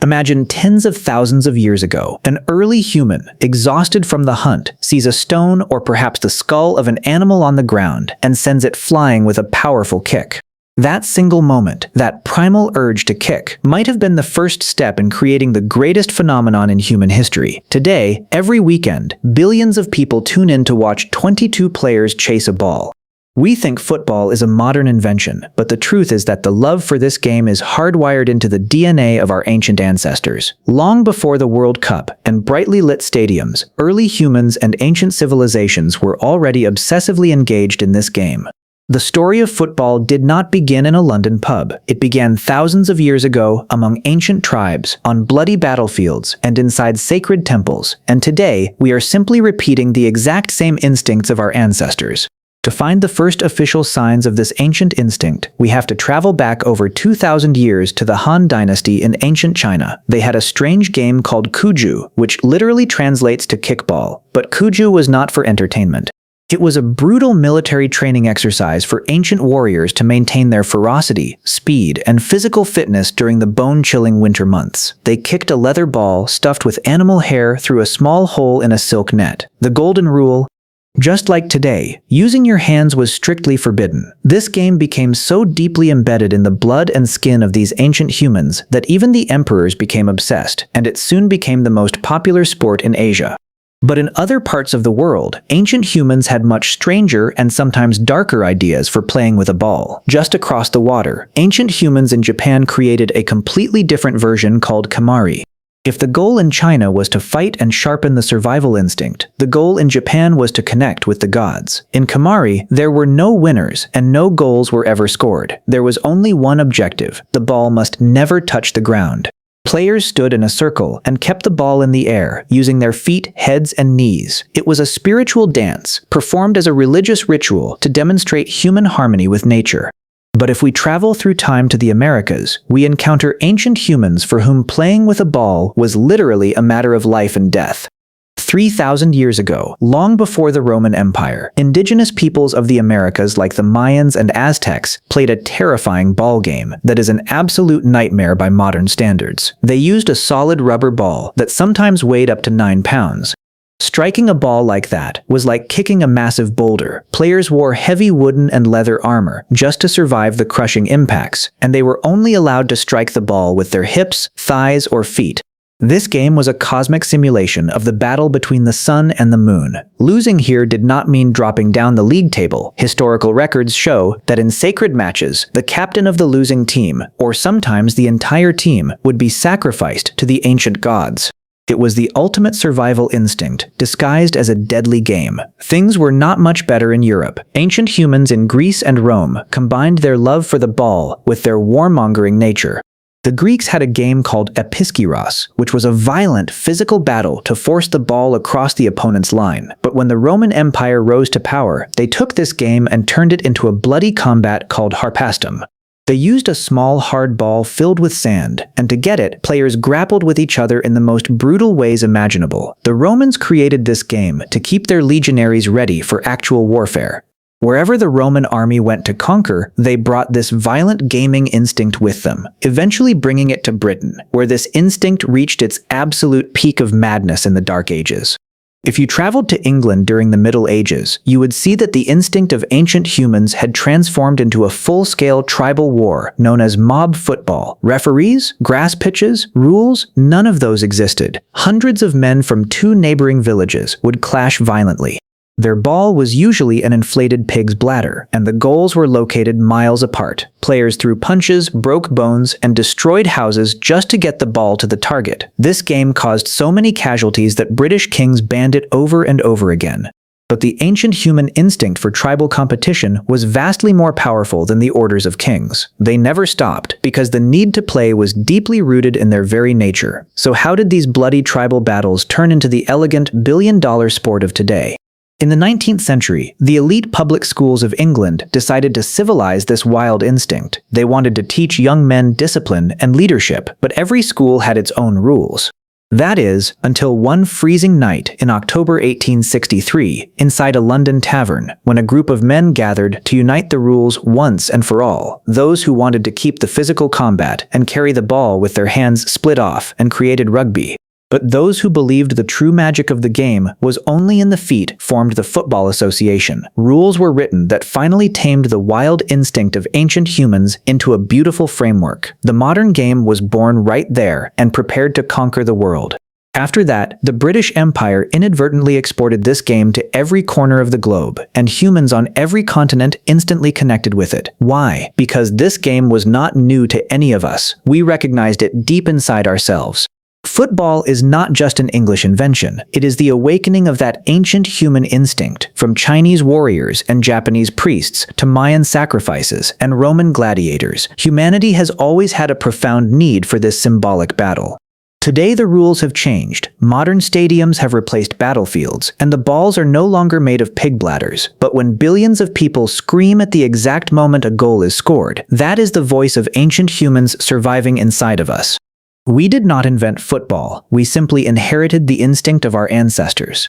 Imagine tens of thousands of years ago, an early human, exhausted from the hunt, sees a stone or perhaps the skull of an animal on the ground and sends it flying with a powerful kick. That single moment, that primal urge to kick, might have been the first step in creating the greatest phenomenon in human history. Today, every weekend, billions of people tune in to watch 22 players chase a ball. We think football is a modern invention, but the truth is that the love for this game is hardwired into the DNA of our ancient ancestors. Long before the World Cup and brightly lit stadiums, early humans and ancient civilizations were already obsessively engaged in this game. The story of football did not begin in a London pub. It began thousands of years ago among ancient tribes, on bloody battlefields, and inside sacred temples. And today, we are simply repeating the exact same instincts of our ancestors. To find the first official signs of this ancient instinct, we have to travel back over 2,000 years to the Han Dynasty in ancient China. They had a strange game called Cuju, which literally translates to kickball. But Cuju was not for entertainment. It was a brutal military training exercise for ancient warriors to maintain their ferocity, speed, and physical fitness during the bone-chilling winter months. They kicked a leather ball stuffed with animal hair through a small hole in a silk net. The golden rule: just like today, using your hands was strictly forbidden. This game became so deeply embedded in the blood and skin of these ancient humans that even the emperors became obsessed, and it soon became the most popular sport in Asia. But in other parts of the world, ancient humans had much stranger and sometimes darker ideas for playing with a ball. Just across the water, ancient humans in Japan created a completely different version called Kamari. If the goal in China was to fight and sharpen the survival instinct, the goal in Japan was to connect with the gods. In Kamari, there were no winners and no goals were ever scored. There was only one objective: the ball must never touch the ground. Players stood in a circle and kept the ball in the air, using their feet, heads, and knees. It was a spiritual dance, performed as a religious ritual to demonstrate human harmony with nature. But if we travel through time to the Americas, we encounter ancient humans for whom playing with a ball was literally a matter of life and death. 3,000 years ago, long before the Roman Empire, indigenous peoples of the Americas like the Mayans and Aztecs played a terrifying ball game that is an absolute nightmare by modern standards. They used a solid rubber ball that sometimes weighed up to 9 pounds. Striking a ball like that was like kicking a massive boulder. Players wore heavy wooden and leather armor just to survive the crushing impacts, and they were only allowed to strike the ball with their hips, thighs, or feet. This game was a cosmic simulation of the battle between the sun and the moon. Losing here did not mean dropping down the league table. Historical records show that in sacred matches, the captain of the losing team, or sometimes the entire team, would be sacrificed to the ancient gods. It was the ultimate survival instinct, disguised as a deadly game. Things were not much better in Europe. Ancient humans in Greece and Rome combined their love for the ball with their warmongering nature. The Greeks had a game called episkiros, which was a violent physical battle to force the ball across the opponent's line. But when the Roman Empire rose to power, they took this game and turned it into a bloody combat called harpastum. They used a small hard ball filled with sand, and to get it, players grappled with each other in the most brutal ways imaginable. The Romans created this game to keep their legionaries ready for actual warfare. Wherever the Roman army went to conquer, they brought this violent gaming instinct with them, eventually bringing it to Britain, where this instinct reached its absolute peak of madness in the Dark Ages. If you traveled to England during the Middle Ages, you would see that the instinct of ancient humans had transformed into a full-scale tribal war known as mob football. Referees, grass pitches, rules, none of those existed. Hundreds of men from 2 neighboring villages would clash violently. Their ball was usually an inflated pig's bladder, and the goals were located miles apart. Players threw punches, broke bones, and destroyed houses just to get the ball to the target. This game caused so many casualties that British kings banned it over and over again. But the ancient human instinct for tribal competition was vastly more powerful than the orders of kings. They never stopped, because the need to play was deeply rooted in their very nature. So how did these bloody tribal battles turn into the elegant billion-dollar sport of today? In the 19th century, the elite public schools of England decided to civilize this wild instinct. They wanted to teach young men discipline and leadership, but every school had its own rules. That is, until one freezing night in October 1863, inside a London tavern, when a group of men gathered to unite the rules once and for all, those who wanted to keep the physical combat and carry the ball with their hands split off and created rugby. But those who believed the true magic of the game was only in the feet formed the Football Association. Rules were written that finally tamed the wild instinct of ancient humans into a beautiful framework. The modern game was born right there and prepared to conquer the world. After that, the British Empire inadvertently exported this game to every corner of the globe, and humans on every continent instantly connected with it. Why? Because this game was not new to any of us. We recognized it deep inside ourselves. Football is not just an English invention. It is the awakening of that ancient human instinct, from Chinese warriors and Japanese priests to Mayan sacrifices and Roman gladiators. Humanity has always had a profound need for this symbolic battle. Today the rules have changed. Modern stadiums have replaced battlefields, and the balls are no longer made of pig bladders. But when billions of people scream at the exact moment a goal is scored, that is the voice of ancient humans surviving inside of us. We did not invent football, we simply inherited the instinct of our ancestors.